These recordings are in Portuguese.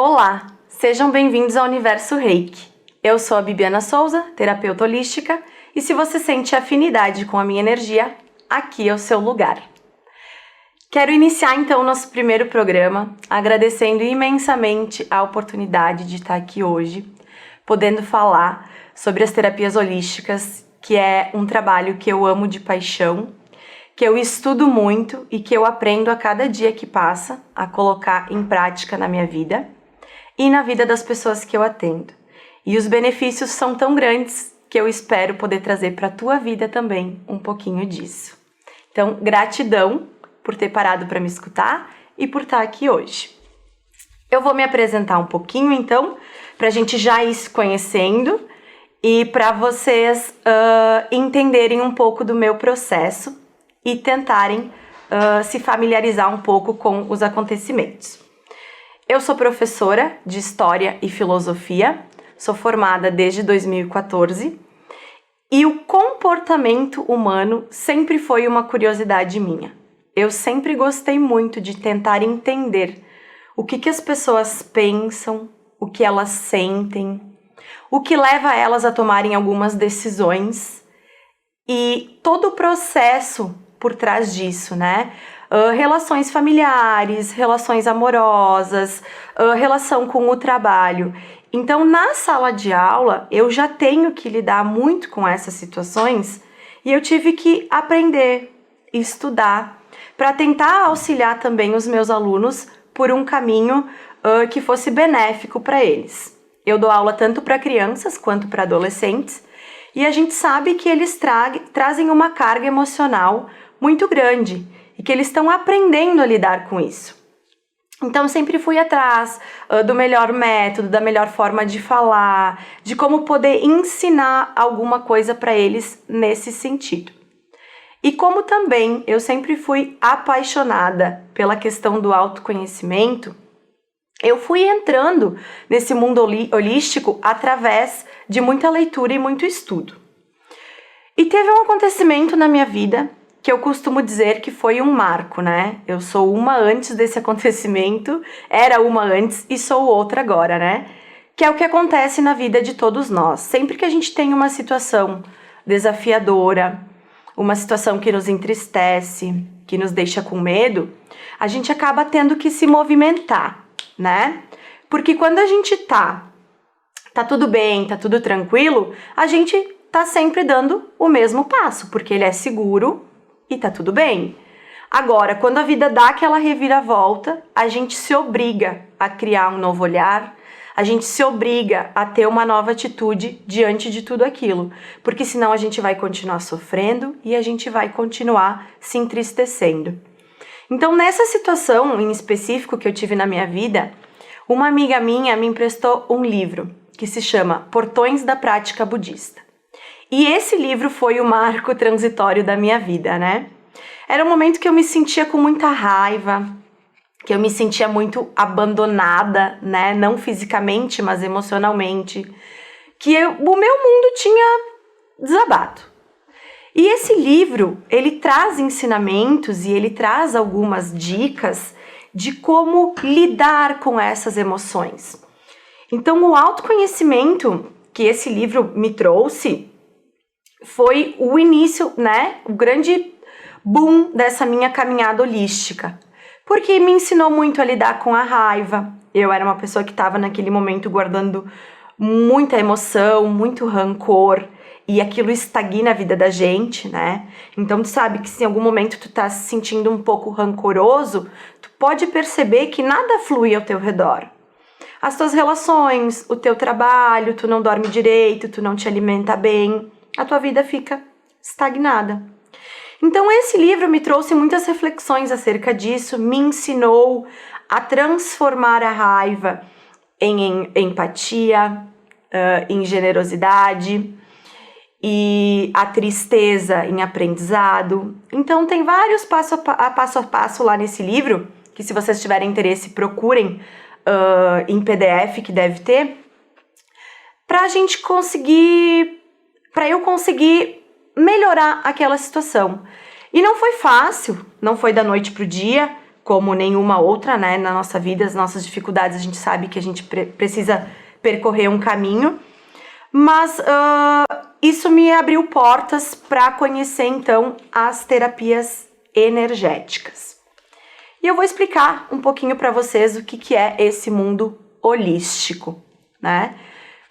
Olá, sejam bem-vindos ao Universo Reiki. Eu sou a Bibiana Souza, terapeuta holística, e se você sente afinidade com a minha energia, aqui é o seu lugar. Quero iniciar então o nosso primeiro programa, agradecendo imensamente a oportunidade de estar aqui hoje, podendo falar sobre as terapias holísticas, que é um trabalho que eu amo de paixão, que eu estudo muito e que eu aprendo a cada dia que passa a colocar em prática na minha vida e na vida das pessoas que eu atendo. E os benefícios são tão grandes que eu espero poder trazer para a tua vida também um pouquinho disso. Então, gratidão por ter parado para me escutar e por estar aqui hoje. Eu vou me apresentar um pouquinho, então, para a gente já ir se conhecendo e para vocês entenderem um pouco do meu processo e tentarem se familiarizar um pouco com os acontecimentos. Eu sou professora de História e Filosofia, sou formada desde 2014 e o comportamento humano sempre foi uma curiosidade minha. Eu sempre gostei muito de tentar entender o que as pessoas pensam, o que elas sentem, o que leva elas a tomarem algumas decisões e todo o processo por trás disso, né? Relações familiares, relações amorosas, relação com o trabalho. Então, na sala de aula, eu já tenho que lidar muito com essas situações e eu tive que aprender, estudar, para tentar auxiliar também os meus alunos por um caminho que fosse benéfico para eles. Eu dou aula tanto para crianças quanto para adolescentes e a gente sabe que eles trazem uma carga emocional muito grande e que eles estão aprendendo a lidar com isso. Então, eu sempre fui atrás do melhor método, da melhor forma de falar, de como poder ensinar alguma coisa para eles nesse sentido. E como também eu sempre fui apaixonada pela questão do autoconhecimento, eu fui entrando nesse mundo holístico através de muita leitura e muito estudo. E teve um acontecimento na minha vida que eu costumo dizer que foi um marco, né? Eu sou uma antes desse acontecimento, era uma antes e sou outra agora, né? Que é o que acontece na vida de todos nós. Sempre que a gente tem uma situação desafiadora, uma situação que nos entristece, que nos deixa com medo, a gente acaba tendo que se movimentar, né? Porque quando a gente tá tudo bem, tá tudo tranquilo, a gente tá sempre dando o mesmo passo, porque ele é seguro e tá tudo bem. Agora, quando a vida dá aquela reviravolta, a gente se obriga a criar um novo olhar, a gente se obriga a ter uma nova atitude diante de tudo aquilo, porque senão a gente vai continuar sofrendo e a gente vai continuar se entristecendo. Então, nessa situação em específico que eu tive na minha vida, uma amiga minha me emprestou um livro que se chama Portões da Prática Budista. E esse livro foi o marco transitório da minha vida, né? Era um momento que eu me sentia com muita raiva, que eu me sentia muito abandonada, né? Não fisicamente, mas emocionalmente. Que o meu mundo tinha desabado. E esse livro, ele traz ensinamentos e ele traz algumas dicas de como lidar com essas emoções. Então, o autoconhecimento que esse livro me trouxe foi o início, né? O grande boom dessa minha caminhada holística. Porque me ensinou muito a lidar com a raiva. Eu era uma pessoa que estava naquele momento guardando muita emoção, muito rancor. E aquilo estagna a vida da gente, né? Então, tu sabe que se em algum momento tu tá se sentindo um pouco rancoroso, tu pode perceber que nada flui ao teu redor. As tuas relações, o teu trabalho, tu não dorme direito, tu não te alimenta bem, a tua vida fica estagnada. Então, esse livro me trouxe muitas reflexões acerca disso, me ensinou a transformar a raiva em empatia, em generosidade, e a tristeza em aprendizado. Então tem vários passo a passo lá nesse livro, que se vocês tiverem interesse procurem em PDF que deve ter, para eu conseguir melhorar aquela situação. E não foi fácil, não foi da noite pro dia, como nenhuma outra, né, na nossa vida, as nossas dificuldades, a gente sabe que a gente precisa percorrer um caminho, mas isso me abriu portas para conhecer, então, as terapias energéticas. E eu vou explicar um pouquinho para vocês o que é esse mundo holístico, né?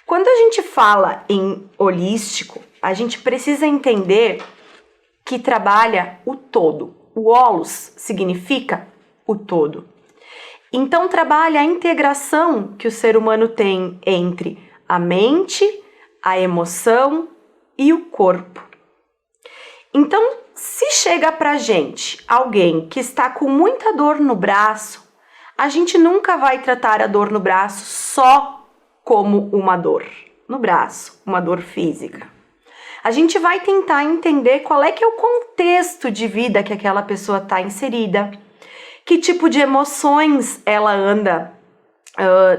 Quando a gente fala em holístico, a gente precisa entender que trabalha o todo. O holos significa o todo. Então, trabalha a integração que o ser humano tem entre a mente, a emoção e o corpo. Então, se chega pra gente alguém que está com muita dor no braço, a gente nunca vai tratar a dor no braço só como uma dor no braço, uma dor física. A gente vai tentar entender qual é que é o contexto de vida que aquela pessoa está inserida, que tipo de emoções ela anda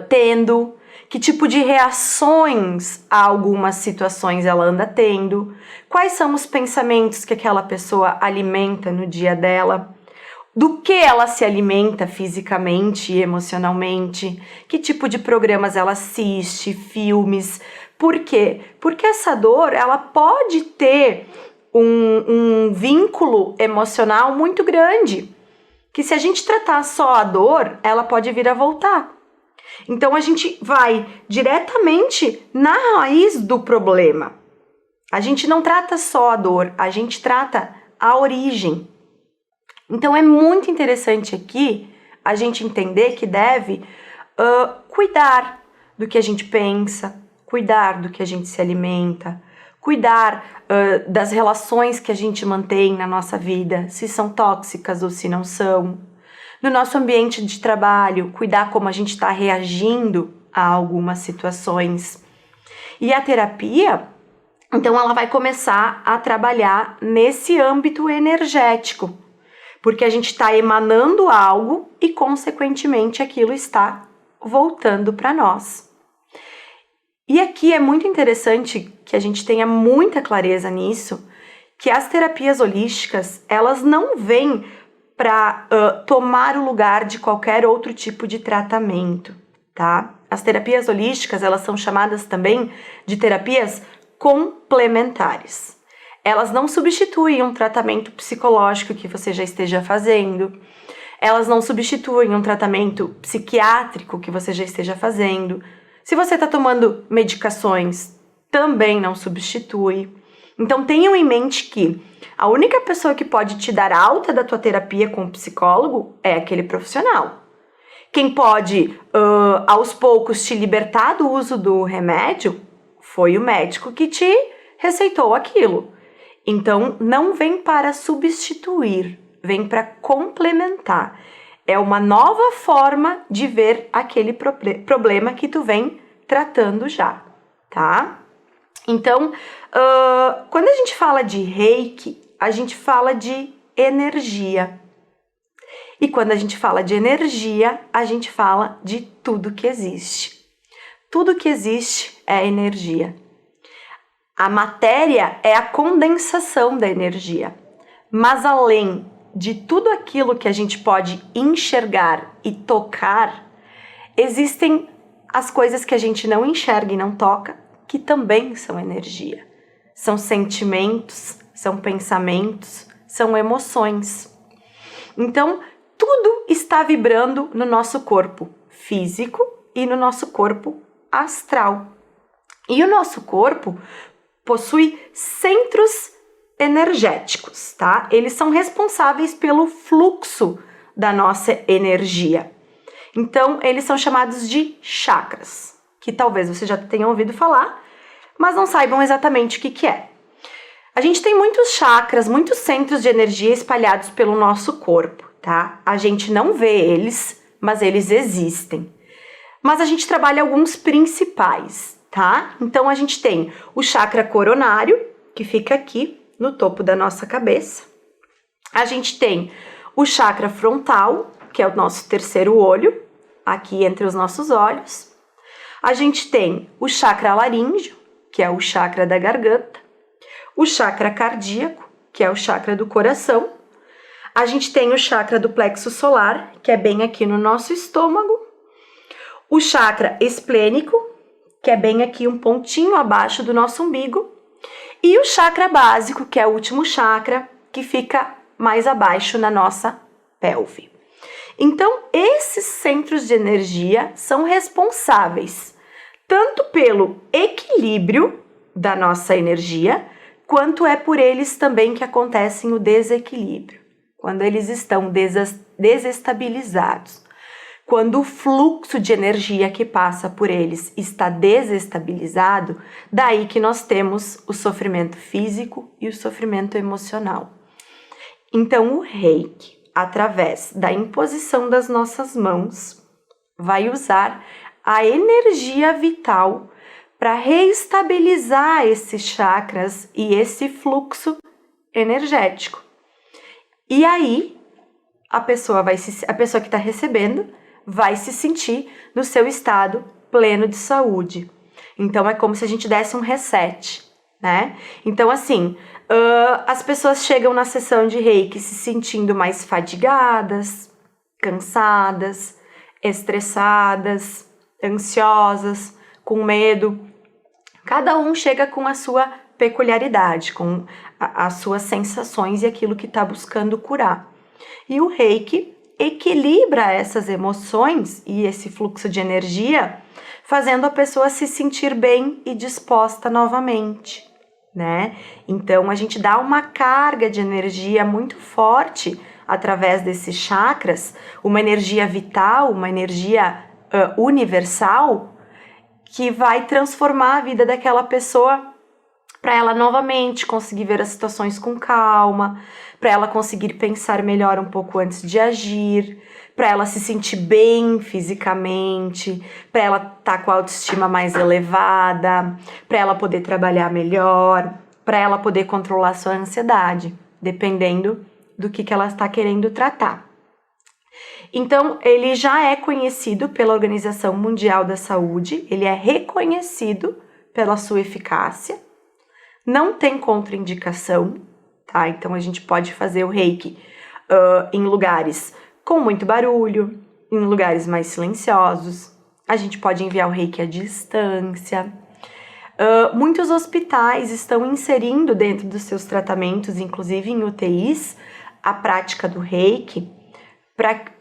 tendo, que tipo de reações a algumas situações ela anda tendo, quais são os pensamentos que aquela pessoa alimenta no dia dela, do que ela se alimenta fisicamente e emocionalmente, que tipo de programas ela assiste, filmes. Por quê? Porque essa dor, ela pode ter um vínculo emocional muito grande, que se a gente tratar só a dor, ela pode vir a voltar. Então a gente vai diretamente na raiz do problema. A gente não trata só a dor, a gente trata a origem. Então é muito interessante aqui a gente entender que deve cuidar do que a gente pensa, cuidar do que a gente se alimenta, cuidar das relações que a gente mantém na nossa vida, se são tóxicas ou se não são. No nosso ambiente de trabalho, cuidar como a gente está reagindo a algumas situações. E a terapia, então, ela vai começar a trabalhar nesse âmbito energético, porque a gente está emanando algo e, consequentemente, aquilo está voltando para nós. E aqui é muito interessante que a gente tenha muita clareza nisso, que as terapias holísticas, elas não vêm para tomar o lugar de qualquer outro tipo de tratamento, tá? As terapias holísticas, elas são chamadas também de terapias complementares. Elas não substituem um tratamento psicológico que você já esteja fazendo, elas não substituem um tratamento psiquiátrico que você já esteja fazendo. Se você está tomando medicações, também não substitui. Então tenham em mente que a única pessoa que pode te dar alta da tua terapia com o psicólogo é aquele profissional. Quem pode, aos poucos, te libertar do uso do remédio foi o médico que te receitou aquilo. Então, não vem para substituir, vem para complementar. É uma nova forma de ver aquele problema que tu vem tratando já, tá? Então, quando a gente fala de Reiki, a gente fala de energia. E quando a gente fala de energia, a gente fala de tudo que existe. Tudo que existe é energia. A matéria é a condensação da energia. Mas além de tudo aquilo que a gente pode enxergar e tocar, existem as coisas que a gente não enxerga e não toca, que também são energia. São sentimentos, são pensamentos, são emoções. Então, tudo está vibrando no nosso corpo físico e no nosso corpo astral. E o nosso corpo possui centros energéticos, tá? Eles são responsáveis pelo fluxo da nossa energia. Então, eles são chamados de chakras, que talvez você já tenha ouvido falar, mas não saibam exatamente o que é. A gente tem muitos chakras, muitos centros de energia espalhados pelo nosso corpo, tá? A gente não vê eles, mas eles existem. Mas a gente trabalha alguns principais, tá? Então, a gente tem o chakra coronário, que fica aqui no topo da nossa cabeça. A gente tem o chakra frontal, que é o nosso terceiro olho, aqui entre os nossos olhos. A gente tem o chakra laríngeo, que é o chakra da garganta. O chakra cardíaco, que é o chakra do coração. A gente tem o chakra do plexo solar, que é bem aqui no nosso estômago. O chakra esplênico, que é bem aqui um pontinho abaixo do nosso umbigo. E o chakra básico, que é o último chakra, que fica mais abaixo na nossa pelve. Então, esses centros de energia são responsáveis tanto pelo equilíbrio da nossa energia, quanto é por eles também que acontece o desequilíbrio, quando eles estão desestabilizados. Quando o fluxo de energia que passa por eles está desestabilizado, daí que nós temos o sofrimento físico e o sofrimento emocional. Então, o Reiki, através da imposição das nossas mãos, vai usar a energia vital para reestabilizar esses chakras e esse fluxo energético. E aí, a pessoa que está recebendo vai se sentir no seu estado pleno de saúde. Então, é como se a gente desse um reset, né? Então, assim, as pessoas chegam na sessão de Reiki se sentindo mais fadigadas, cansadas, estressadas, ansiosas, com medo. Cada um chega com a sua peculiaridade, com as suas sensações e aquilo que está buscando curar. E o Reiki equilibra essas emoções e esse fluxo de energia, fazendo a pessoa se sentir bem e disposta novamente, né? Então, a gente dá uma carga de energia muito forte através desses chakras, uma energia vital, uma energia universal, que vai transformar a vida daquela pessoa para ela novamente conseguir ver as situações com calma, para ela conseguir pensar melhor um pouco antes de agir, para ela se sentir bem fisicamente, para ela estar com a autoestima mais elevada, para ela poder trabalhar melhor, para ela poder controlar sua ansiedade, dependendo do que ela está querendo tratar. Então, ele já é conhecido pela Organização Mundial da Saúde, ele é reconhecido pela sua eficácia, não tem contraindicação, tá? Então, a gente pode fazer o Reiki em lugares com muito barulho, em lugares mais silenciosos, a gente pode enviar o Reiki à distância. Muitos hospitais estão inserindo dentro dos seus tratamentos, inclusive em UTIs, a prática do Reiki,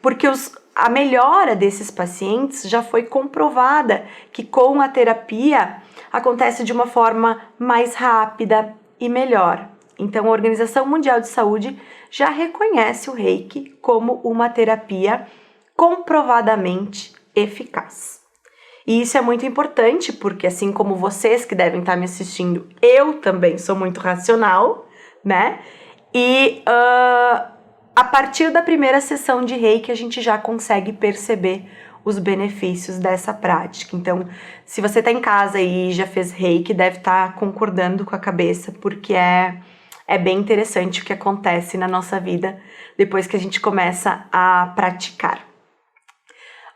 porque a melhora desses pacientes já foi comprovada que com a terapia acontece de uma forma mais rápida e melhor. Então, a Organização Mundial de Saúde já reconhece o Reiki como uma terapia comprovadamente eficaz. E isso é muito importante porque, assim como vocês que devem estar me assistindo, eu também sou muito racional, né? E a partir da primeira sessão de Reiki, a gente já consegue perceber os benefícios dessa prática. Então, se você está em casa e já fez Reiki, deve estar concordando com a cabeça, porque é bem interessante o que acontece na nossa vida depois que a gente começa a praticar.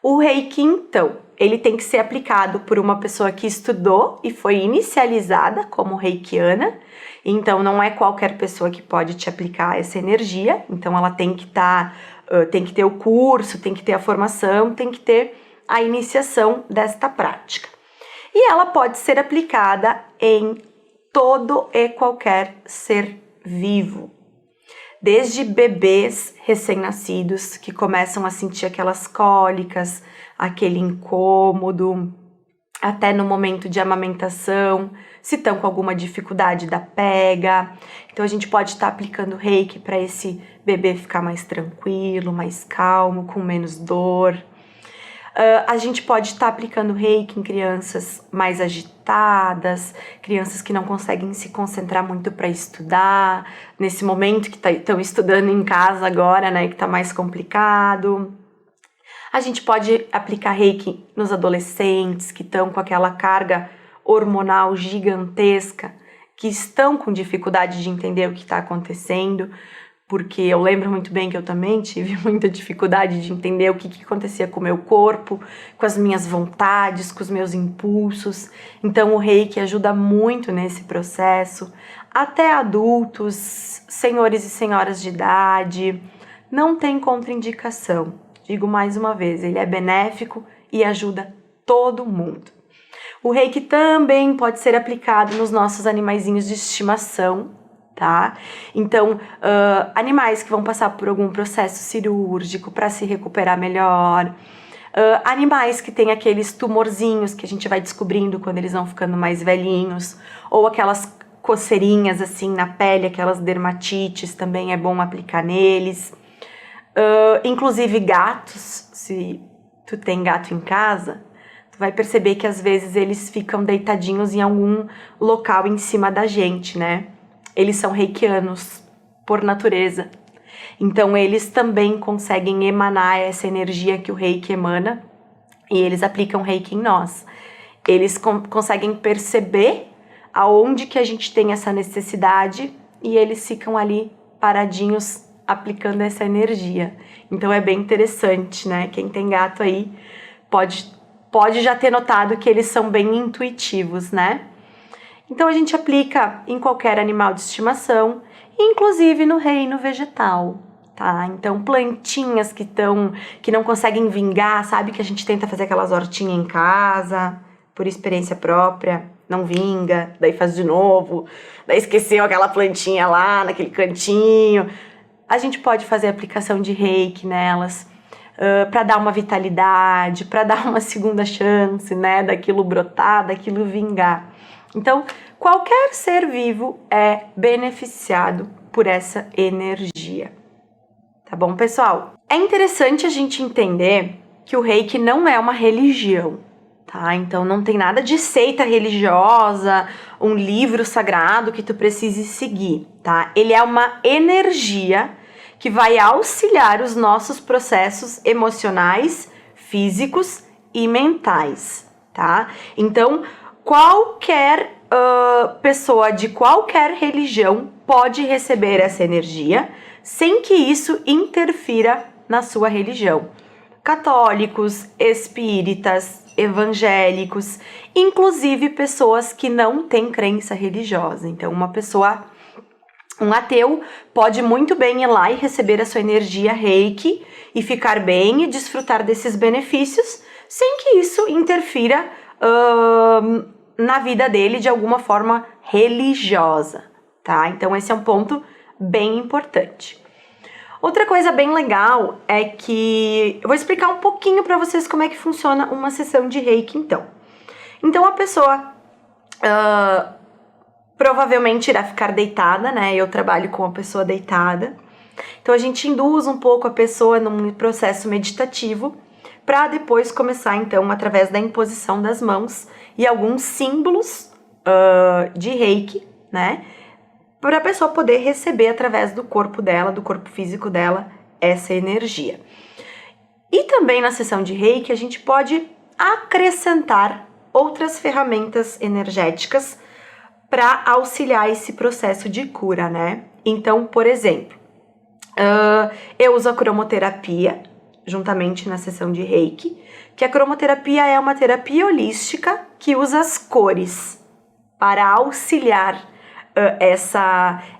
O Reiki, então, ele tem que ser aplicado por uma pessoa que estudou e foi inicializada como reikiana. Então, não é qualquer pessoa que pode te aplicar essa energia. Então, ela tem que tem que ter o curso, tem que ter a formação, tem que ter a iniciação desta prática. E ela pode ser aplicada em todo e qualquer ser vivo. Desde bebês recém-nascidos que começam a sentir aquelas cólicas, aquele incômodo, até no momento de amamentação, se estão com alguma dificuldade da pega. Então, a gente pode estar aplicando Reiki para esse bebê ficar mais tranquilo, mais calmo, com menos dor. A gente pode estar aplicando Reiki em crianças mais agitadas, crianças que não conseguem se concentrar muito para estudar, nesse momento que estão estudando em casa agora, né, que está mais complicado. A gente pode aplicar Reiki nos adolescentes que estão com aquela carga hormonal gigantesca, que estão com dificuldade de entender o que está acontecendo, porque eu lembro muito bem que eu também tive muita dificuldade de entender o que acontecia com o meu corpo, com as minhas vontades, com os meus impulsos. Então o Reiki ajuda muito nesse processo, até adultos, senhores e senhoras de idade, não tem contraindicação. Digo mais uma vez, ele é benéfico e ajuda todo mundo. O reiki também pode ser aplicado nos nossos animaizinhos de estimação, tá? Então, animais que vão passar por algum processo cirúrgico para se recuperar melhor, animais que têm aqueles tumorzinhos que a gente vai descobrindo quando eles vão ficando mais velhinhos, ou aquelas coceirinhas assim na pele, aquelas dermatites, também é bom aplicar neles. Inclusive gatos, se tu tem gato em casa, tu vai perceber que às vezes eles ficam deitadinhos em algum local em cima da gente, né? Eles são reikianos por natureza. Então eles também conseguem emanar essa energia que o reiki emana e eles aplicam reiki em nós. Eles conseguem perceber aonde que a gente tem essa necessidade e eles ficam ali paradinhos aplicando essa energia. Então é bem interessante, né? Quem tem gato aí pode já ter notado que eles são bem intuitivos, né? Então a gente aplica em qualquer animal de estimação, inclusive no reino vegetal, tá? Então plantinhas que não conseguem vingar, sabe que a gente tenta fazer aquelas hortinhas em casa, por experiência própria, não vinga, daí faz de novo, daí esqueceu aquela plantinha lá naquele cantinho. A gente pode fazer aplicação de reiki nelas, para dar uma vitalidade, para dar uma segunda chance, né, daquilo brotar, daquilo vingar. Então, qualquer ser vivo é beneficiado por essa energia. Tá bom, pessoal? É interessante a gente entender que o reiki não é uma religião, tá? Então, não tem nada de seita religiosa, um livro sagrado que tu precise seguir, tá? Ele é uma energia que vai auxiliar os nossos processos emocionais, físicos e mentais, tá? Então, qualquer pessoa de qualquer religião pode receber essa energia sem que isso interfira na sua religião. Católicos, espíritas, evangélicos, inclusive pessoas que não têm crença religiosa. Então, um ateu pode muito bem ir lá e receber a sua energia reiki e ficar bem e desfrutar desses benefícios sem que isso interfira na vida dele de alguma forma religiosa, tá? Então esse é um ponto bem importante. Outra coisa bem legal é que eu vou explicar um pouquinho para vocês como é que funciona uma sessão de reiki então. Então a pessoa provavelmente irá ficar deitada, né? Eu trabalho com a pessoa deitada. Então a gente induz um pouco a pessoa num processo meditativo para depois começar então através da imposição das mãos e alguns símbolos de reiki, né? Para a pessoa poder receber através do corpo dela, do corpo físico dela, essa energia. E também na sessão de reiki a gente pode acrescentar outras ferramentas energéticas para auxiliar esse processo de cura, né? Então, por exemplo, eu uso a cromoterapia juntamente na sessão de reiki, que a cromoterapia é uma terapia holística que usa as cores para auxiliar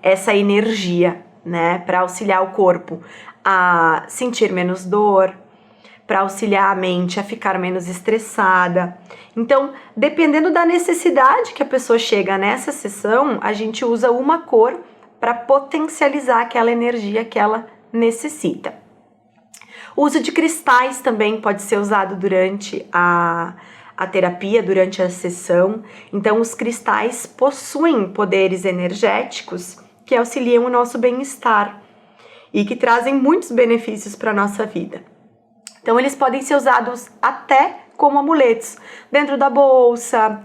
essa energia, né? Para auxiliar o corpo a sentir menos dor, para auxiliar a mente a ficar menos estressada. Então, dependendo da necessidade que a pessoa chega nessa sessão, a gente usa uma cor para potencializar aquela energia que ela necessita. O uso de cristais também pode ser usado durante a terapia, durante a sessão. Então, os cristais possuem poderes energéticos que auxiliam o nosso bem-estar e que trazem muitos benefícios para a nossa vida. Então, eles podem ser usados até como amuletos, dentro da bolsa,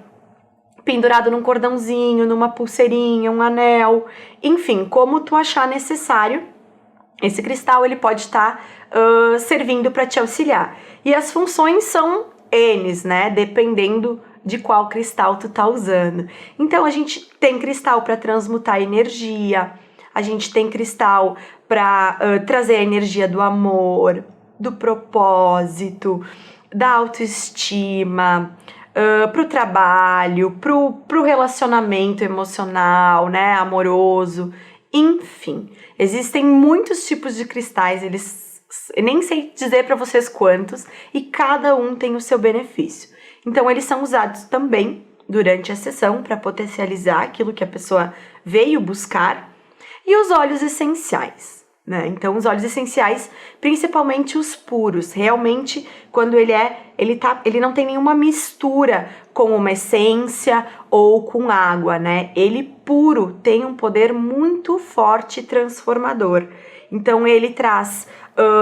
pendurado num cordãozinho, numa pulseirinha, um anel, enfim, como tu achar necessário. Esse cristal ele pode estar servindo para te auxiliar. E as funções são N's, né? Dependendo de qual cristal tu tá usando. Então, a gente tem cristal para transmutar energia, a gente tem cristal para trazer a energia do amor, do propósito, da autoestima, pro trabalho, pro relacionamento emocional, né, amoroso, Enfim, existem muitos tipos de cristais, eu nem sei dizer para vocês quantos, e cada um tem o seu benefício. Então, eles são usados também durante a sessão para potencializar aquilo que a pessoa veio buscar. E os óleos essenciais, né? Então, os óleos essenciais, principalmente os puros, realmente, quando ele não tem nenhuma mistura com uma essência ou com água, né? Ele puro tem um poder muito forte e transformador. Então, ele traz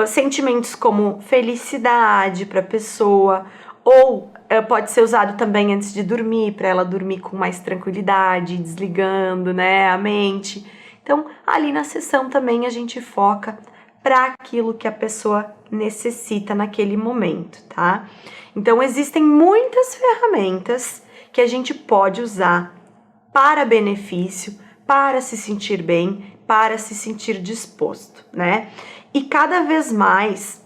sentimentos como felicidade para a pessoa, ou pode ser usado também antes de dormir, para ela dormir com mais tranquilidade, desligando, né, a mente. Então, ali na sessão também a gente foca para aquilo que a pessoa necessita naquele momento, tá? Então, existem muitas ferramentas que a gente pode usar para benefício, para se sentir bem, para se sentir disposto, né? E cada vez mais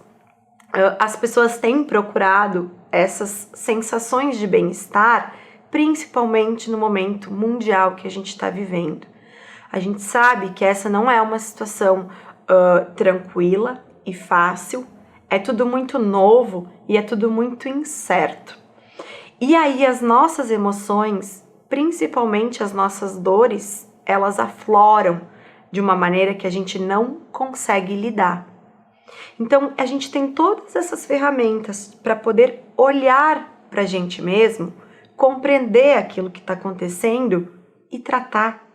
as pessoas têm procurado essas sensações de bem-estar, principalmente no momento mundial que a gente está vivendo. A gente sabe que essa não é uma situação tranquila e fácil, é tudo muito novo e é tudo muito incerto. E aí as nossas emoções, principalmente as nossas dores, elas afloram de uma maneira que a gente não consegue lidar. Então, a gente tem todas essas ferramentas para poder olhar para a gente mesmo, compreender aquilo que está acontecendo e tratar,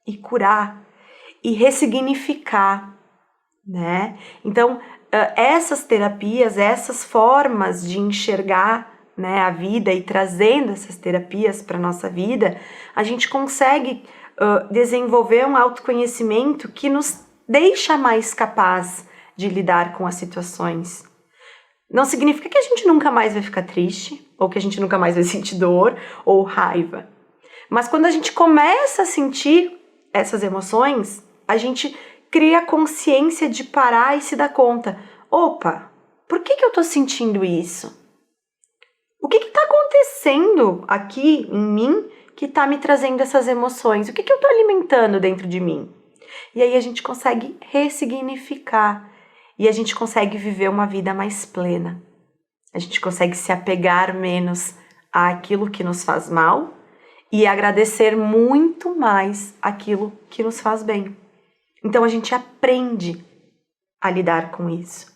e curar, e ressignificar, né? Então, essas terapias, essas formas de enxergar, né, a vida e trazendo essas terapias para a nossa vida, a gente consegue desenvolver um autoconhecimento que nos deixa mais capaz de lidar com as situações. Não significa que a gente nunca mais vai ficar triste, ou que a gente nunca mais vai sentir dor ou raiva. Mas quando a gente começa a sentir essas emoções, a gente cria consciência de parar e se dar conta. Opa, por que eu tô sentindo isso? O que tá acontecendo aqui em mim que tá me trazendo essas emoções? O que eu tô alimentando dentro de mim? E aí a gente consegue ressignificar. E a gente consegue viver uma vida mais plena. A gente consegue se apegar menos àquilo que nos faz mal e agradecer muito mais aquilo que nos faz bem. Então a gente aprende a lidar com isso.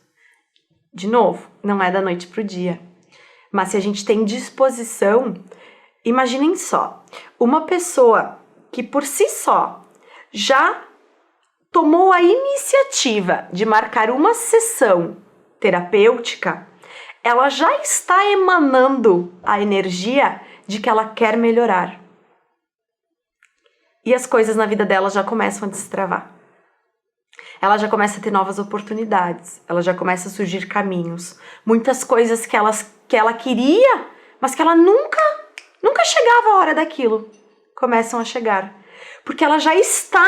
De novo, não é da noite para o dia. Mas se a gente tem disposição, imaginem só, uma pessoa que por si só já tomou a iniciativa de marcar uma sessão terapêutica, ela já está emanando a energia de que ela quer melhorar. E as coisas na vida dela já começam a destravar. Ela já começa a ter novas oportunidades, ela já começa a surgir caminhos. Muitas coisas que ela queria, mas que ela nunca chegava a hora daquilo, começam a chegar. Porque ela já está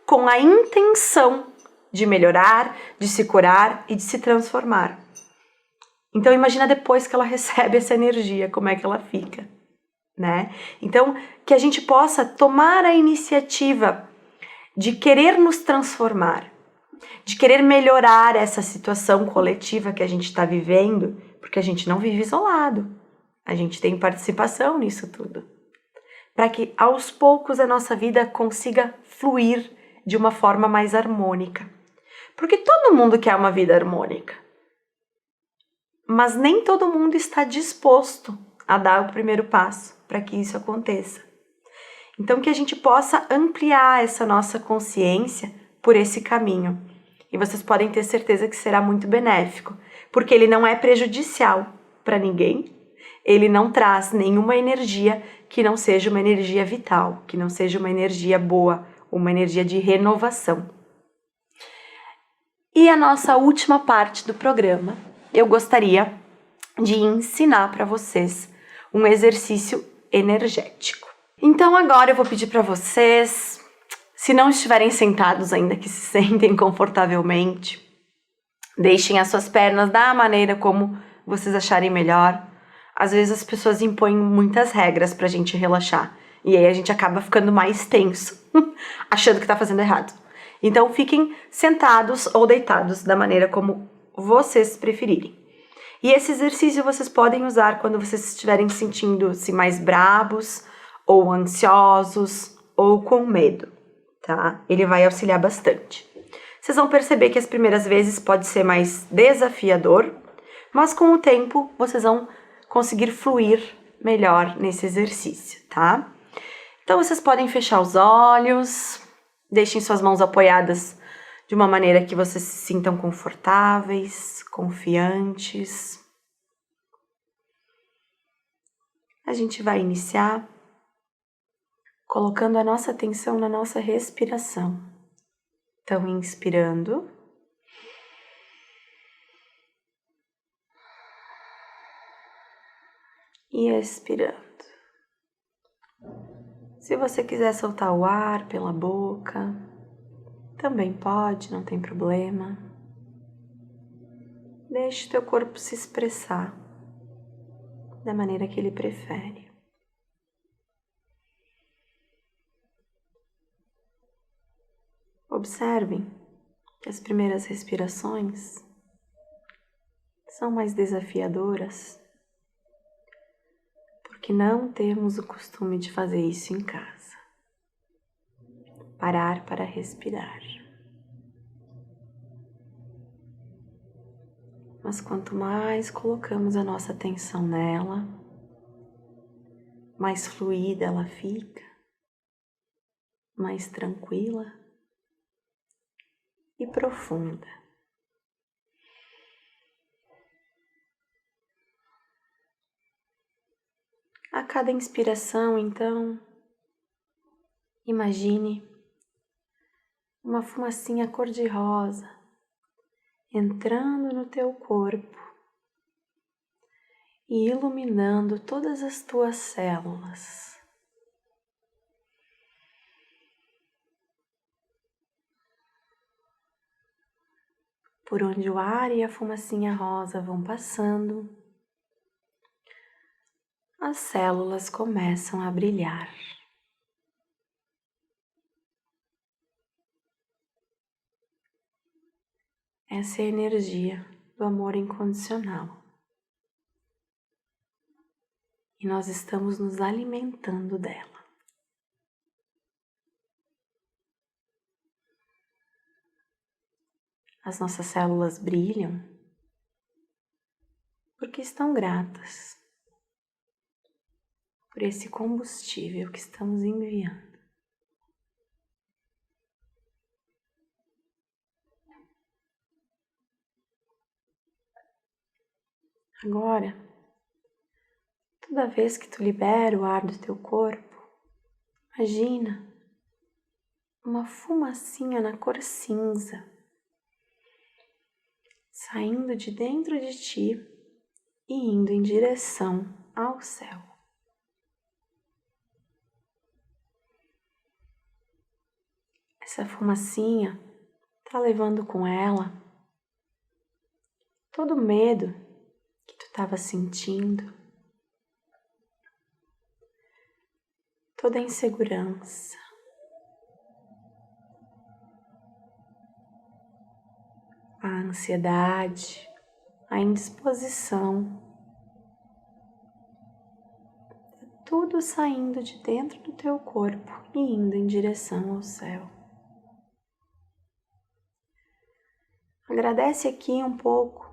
com a intenção de melhorar, de se curar e de se transformar. Então imagina depois que ela recebe essa energia, como é que ela fica, né? Então que a gente possa tomar a iniciativa de querer nos transformar, de querer melhorar essa situação coletiva que a gente está vivendo, porque a gente não vive isolado, a gente tem participação nisso tudo, para que aos poucos a nossa vida consiga fluir de uma forma mais harmônica. Porque todo mundo quer uma vida harmônica. Mas nem todo mundo está disposto a dar o primeiro passo para que isso aconteça. Então que a gente possa ampliar essa nossa consciência por esse caminho. E vocês podem ter certeza que será muito benéfico, porque ele não é prejudicial para ninguém. Ele não traz nenhuma energia que não seja uma energia vital, que não seja uma energia boa, uma energia de renovação. E a nossa última parte do programa, eu gostaria de ensinar para vocês um exercício energético. Então agora eu vou pedir para vocês, se não estiverem sentados ainda, que se sentem confortavelmente, deixem as suas pernas da maneira como vocês acharem melhor. Às vezes as pessoas impõem muitas regras pra gente relaxar. E aí a gente acaba ficando mais tenso, achando que tá fazendo errado. Então fiquem sentados ou deitados da maneira como vocês preferirem. E esse exercício vocês podem usar quando vocês estiverem sentindo-se mais bravos, ou ansiosos, ou com medo, tá? Ele vai auxiliar bastante. Vocês vão perceber que as primeiras vezes pode ser mais desafiador, mas com o tempo vocês vão conseguir fluir melhor nesse exercício, tá? Então vocês podem fechar os olhos, deixem suas mãos apoiadas de uma maneira que vocês se sintam confortáveis, confiantes. A gente vai iniciar colocando a nossa atenção na nossa respiração. Então, inspirando e expirando. Se você quiser soltar o ar pela boca, também pode, não tem problema. Deixe teu corpo se expressar da maneira que ele prefere. Observem que as primeiras respirações são mais desafiadoras, porque não temos o costume de fazer isso em casa. Parar para respirar. Mas quanto mais colocamos a nossa atenção nela, mais fluida ela fica, mais tranquila e profunda. A cada inspiração, então, imagine uma fumacinha cor-de-rosa entrando no teu corpo e iluminando todas as tuas células. Por onde o ar e a fumacinha rosa vão passando, as células começam a brilhar. Essa é a energia do amor incondicional. E nós estamos nos alimentando dela. As nossas células brilham porque estão gratas por esse combustível que estamos enviando. Agora, toda vez que tu libera o ar do teu corpo, imagina uma fumacinha na cor cinza saindo de dentro de ti e indo em direção ao céu. Essa fumacinha está levando com ela todo o medo que tu estava sentindo, toda a insegurança, a ansiedade, a indisposição, tudo saindo de dentro do teu corpo e indo em direção ao céu. Agradece aqui um pouco.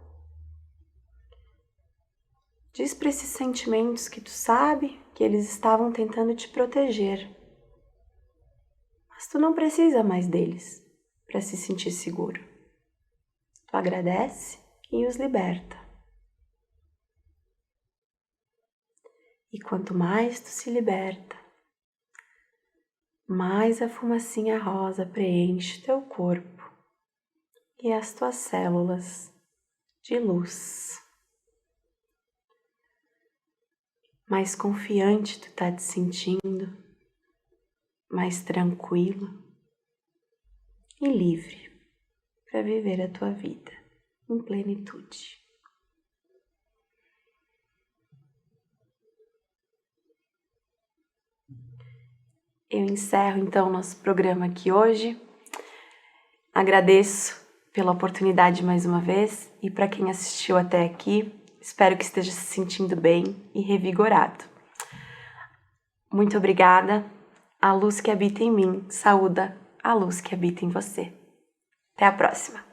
Diz para esses sentimentos que tu sabe que eles estavam tentando te proteger. Mas tu não precisa mais deles para se sentir seguro. Tu agradece e os liberta. E quanto mais tu se liberta, mais a fumacinha rosa preenche teu corpo e as tuas células de luz. Mais confiante tu tá te sentindo, mais tranquilo e livre para viver a tua vida em plenitude. Eu encerro então nosso programa aqui hoje. Agradeço pela oportunidade mais uma vez e para quem assistiu até aqui, espero que esteja se sentindo bem e revigorado. Muito obrigada. A luz que habita em mim saúda a luz que habita em você. Até a próxima!